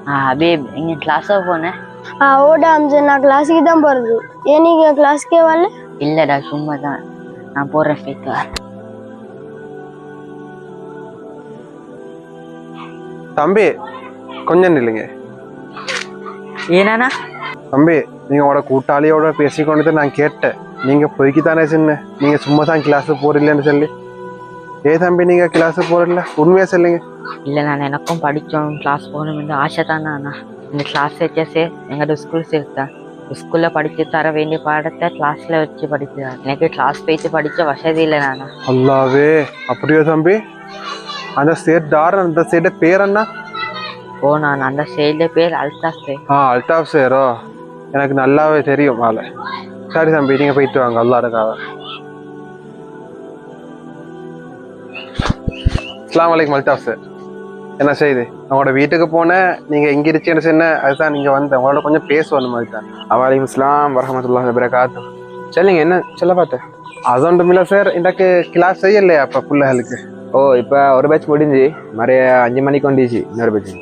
ஹபீப் எங்க கிளாஸா போனேன். ஓடா அம்சன், நான் கிளாஸுக்கு தான் போறது. ஏன் நீங்க கிளாஸ்க்கே வரல? இல்லடா சும்மா தான், நான் போறேன் ஃபேக்கா. தம்பி கொஞ்சம் நில்லுங்க. ஏனாண்ணா? தம்பி நீங்க உங்களோட கூட்டாளியோட பேசிக்கொண்டு நான் கேட்டேன். நீங்க பொய்க்குத்தானே சொன்ன, நீங்க சும்மா தான் கிளாஸுக்கு போறீங்கன்னு சொல்லி. தம்பி நீங்க கிளாஸுக்கு போறீங்களா? உண்மையா சொல்லுங்க. இல்லை நான் எனக்கும் படித்தோம் கிளாஸ் போகணும்னு ஆசை தானே அண்ணா. இந்த கிளாஸ் வச்சே எங்களோட ஸ்கூல் சேர்த்தேன். ஸ்கூலில் படித்து தர வேண்டிய பாடத்தை கிளாஸில் வச்சு படிக்கிறேன். எனக்கு கிளாஸ் போயிட்டு படித்த வசதி இல்லை நானா. அல்லாவே, அப்படியோ தம்பி? அந்த ஸ்டேட் தார், அந்த ஸ்டேட் பேர் என்ன? நான் அந்த சைடு பேர் அல்தாஃப். அல்தாஃப் சேரோ, எனக்கு நல்லாவே தெரியும் ஆளு. சரி தம்பி நீங்க போயிட்டு வாங்க, அல்லாருக்காக. அஸ்ஸலாமு அலைக்கும் அல்தாஃப் சார். என்ன செய்யுது? அவங்களோட வீட்டுக்கு போனேன், நீங்க எங்க இருக்கேன்னு சொன்ன, அதுதான் நீங்க வந்த. உங்களோட கொஞ்சம் பேசணும். அதுதான். வலைக்கும் அஸ்ஸலாம் வரஹ்மத்துல்லாஹி வபரகாத்துஹு. சொல்லுங்க, என்ன சொல்ல பார்த்தேன்? அது ஒன்றும் இல்லை சார், எனக்கு கிளாஸ் செய்யலையா அப்ப பிள்ளைகளுக்கு? இப்போ ஒரு பேட்ச் முடிஞ்சு மறைய 5 மணிக்கு வந்துச்சு இன்னொரு பேட்ச்.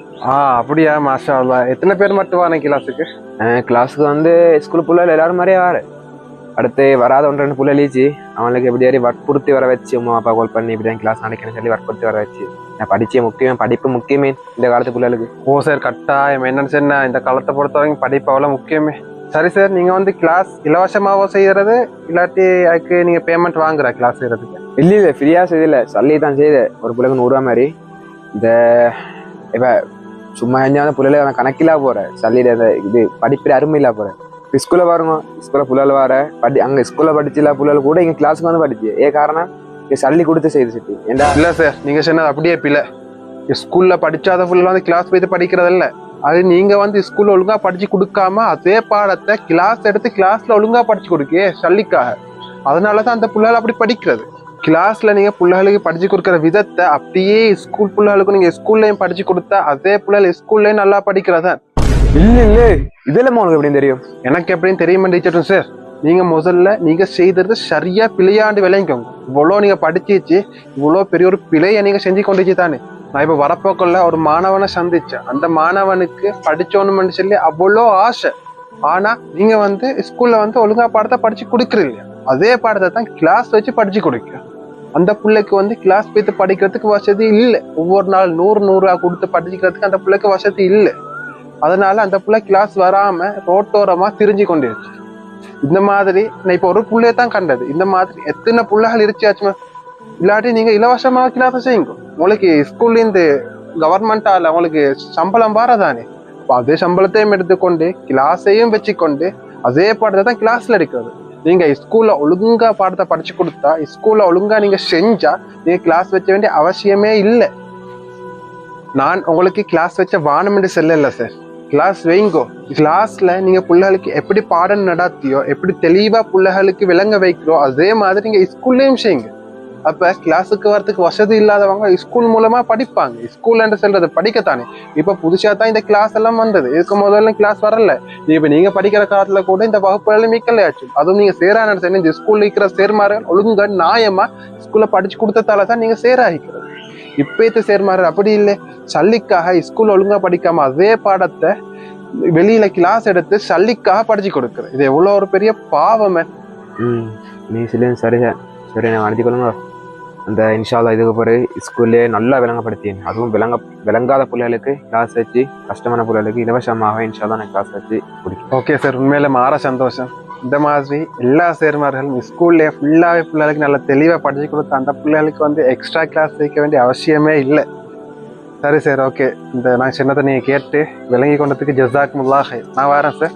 அப்படியா? மாஷா அல்லாஹ். எத்தனை பேர் மட்டும் வாங்க கிளாஸுக்கு? கிளாஸுக்கு வந்து ஸ்கூல் பிள்ளைகள் எல்லாரும் மாதிரியே வாரு. அடுத்து வராத 1-2 புள்ள லீச்சு அவனுக்கு எப்படி வற்புறுத்தி வர வச்சு, அம்மா அப்பா கால் பண்ணி இப்படிதான் கிளாஸ் நடக்கணும்னு சொல்லி வற்புறுத்தி வர வச்சு. நான் படிச்சே முக்கியம், படிப்பு முக்கியமே இந்த காலத்து பிள்ளைகளுக்கு. சார் கட்டாயம். என்னன்னு சொன்னா, இந்த காலத்தை பொறுத்த வரைக்கும் படிப்பு அவ்வளோ முக்கியமே. சரி சார், நீங்க வந்து கிளாஸ் இலவசமாவோ செய்யறது, இல்லாட்டி அதுக்கு நீங்க பேமெண்ட் வாங்குற கிளாஸ் செய்யறதுக்கு? இல்லை ஃப்ரீயா செய்யல, சல்லி தான் செய்யுது. ஒரு பிள்ளைக்கு 100 ரூபா மாதிரி. இந்த இப்ப சும்மா எஞ்சாத பிள்ளைல அவன் கணக்கிலா போற சல்லியில இது படிப்பில் அருமையிலா போற. ஸ்கூல்ல பாருங்க, ஸ்கூல்ல புள்ளைகள் வர அங்க ஸ்கூல்ல படிச்சுல புள்ளைகள் கூட இங்க கிளாஸுக்கு வந்து படிச்சு. காரணம் சல்லி கொடுத்து செய்து சிட்டி. ஏண்டா இல்ல சார், நீங்க சொன்னது அப்படியே பிள்ளை. ஸ்கூல்ல படிச்சாத புள்ள வந்து கிளாஸ் போயிட்டு படிக்கிறது இல்ல. அது நீங்க வந்து ஸ்கூல்ல ஒழுங்கா படிச்சு கொடுக்காம அதே பாடத்தை கிளாஸ் எடுத்து கிளாஸ்ல ஒழுங்கா படிச்சு கொடுக்கே சல்லிக்காக. அதனாலதான் அந்த புள்ளைகள் அப்படி படிக்கிறது. கிளாஸ்ல நீங்க பிள்ளைகளுக்கு படிச்சு கொடுக்குற விதத்தை அப்படியே ஸ்கூல் பிள்ளைகளுக்கும் நீங்க ஸ்கூல்லயும் படிச்சு கொடுத்தா அதே பிள்ளைகள் ஸ்கூல்லயும் நல்லா படிக்கிறதா. இல்ல இதெல்லாம் உனக்கு எப்படின்னு தெரியும்? எனக்கு எப்படின்னு தெரியுமா டீச்சரும் சார்? நீங்க முதல்ல நீங்க செய்தது சரியா பிழையாண்டு விளைவிக்கோங்க. இவ்வளோ நீங்க படிச்சிச்சு, இவ்வளோ பெரிய ஒரு பிழையை நீங்க செஞ்சு கொண்டுச்சு தானே. நான் இப்ப வரப்போக்குள்ள ஒரு மாணவனை சந்திச்சேன். அந்த மாணவனுக்கு படிச்சோன்னு சொல்லி அவ்வளோ ஆசை. ஆனா நீங்க வந்து ஸ்கூல்ல வந்து ஒழுங்கா பாடத்தை படிச்சு கொடுக்குறீங்க. அதே பாடத்தை தான் கிளாஸ் வச்சு படிச்சு கொடுக்க. அந்த பிள்ளைக்கு வந்து கிளாஸ் போய்த்து படிக்கிறதுக்கு வசதி இல்லை. ஒவ்வொரு நாள் 100 ரூபா கொடுத்து படிக்கிறதுக்கு அந்த பிள்ளைக்கு வசதி இல்லை. அதனால அந்த பிள்ளை கிளாஸ் வராம ரோட்டோரமா திரிஞ்சு கொண்டிருச்சு. இந்த மாதிரி நான் இப்ப ஒரு பிள்ளைய தான் கண்டது. இந்த மாதிரி எத்தனை பிள்ளைகள் இருச்சாச்சுமா. இல்லாட்டி நீங்க இலவசமா கிளாஸ் செய்யுங்க. உங்களுக்கு ஸ்கூல்ல இருந்து கவர்மெண்டால உங்களுக்கு சம்பளம் வரதானே. அதே சம்பளத்தையும் எடுத்துக்கொண்டு கிளாஸையும் வச்சுக்கொண்டு அதே பாடத்தை தான் கிளாஸ்ல எடுக்கிறது. நீங்க ஸ்கூல்ல ஒழுங்கா பாடத்தை படிச்சு கொடுத்தா, ஸ்கூல்ல ஒழுங்கா நீங்க செஞ்சா நீங்க கிளாஸ் வச்ச வேண்டிய அவசியமே இல்லை. நான் உங்களுக்கு கிளாஸ் வச்ச வானமென்று செல்ல சார். கிளாஸ் வைங்கோ. கிளாஸ்ல நீங்க பிள்ளைகளுக்கு எப்படி பாடம் நடத்தியோ, எப்படி தெளிவா பிள்ளைகளுக்கு விளங்க வைக்கிறோ, அதே மாதிரி நீங்க ஸ்கூல்லையும் செய்யுங்க. அப்ப கிளாஸுக்கு வரதுக்கு வசதி இல்லாதவங்க ஸ்கூல் மூலமா படிப்பாங்க. ஸ்கூல் என்று சொல்றது படிக்கத்தானே. இப்ப புதுசா தான் இந்த கிளாஸ் எல்லாம் வந்தது. இதுக்கு முதல்ல கிளாஸ் வரல. இப்ப நீங்க படிக்கிற காலத்துல கூட இந்த வகுப்புல மிக்கலையாச்சு. அதுவும் நீங்க சேரான இந்த ஸ்கூல்ல இருக்கிற சேர்மார்கள் ஒழுங்கா நியாயமா ஸ்கூல்ல படிச்சு கொடுத்ததாலதான் நீங்க சேராகிக்கிறது. இப்ப சேர்மார்கள் அப்படி இல்லை. சல்லிக்காக ஸ்கூல் ஒழுங்கா படிக்காம அதே பாடத்தை வெளியில கிளாஸ் எடுத்து சல்லிக்காக படிச்சு கொடுக்குறது. இது எவ்வளவு ஒரு பெரிய பாவமே. நீ சொல்ல சரிதான். சரி, நான் அனுப்பிக்கொள்ளுங்க. அந்த இன்ஷால்லா இதுக்கு பிறகு ஸ்கூல்லே நல்லா விளங்கப்படுத்தேன். அதுவும் விளங்காத பிள்ளைகளுக்கு கிளாஸ் வச்சு, கஷ்டமான பிள்ளைகளுக்கு இலவசமாக இன்ஷால்லா நான் கிளாஸ் வச்சு பிடிக்கும். ஓகே சார், உண்மையில மாற சந்தோஷம். இந்த மாதிரி எல்லா சேர்மார்களும் ஸ்கூல்லே ஃபுல்லாவே பிள்ளைகளுக்கு நல்லா தெளிவா படிச்சு கொடுத்த அந்த பிள்ளைகளுக்கு வந்து எக்ஸ்ட்ரா கிளாஸ் வைக்க வேண்டிய அவசியமே இல்லை. சரி சார், ஓகே. இந்த நான் சொன்னதை நீங்க கேட்டு விளங்கி கொண்டதுக்கு ஜஸாக்குமுல்லாஹ். நான் வரேன் சார்.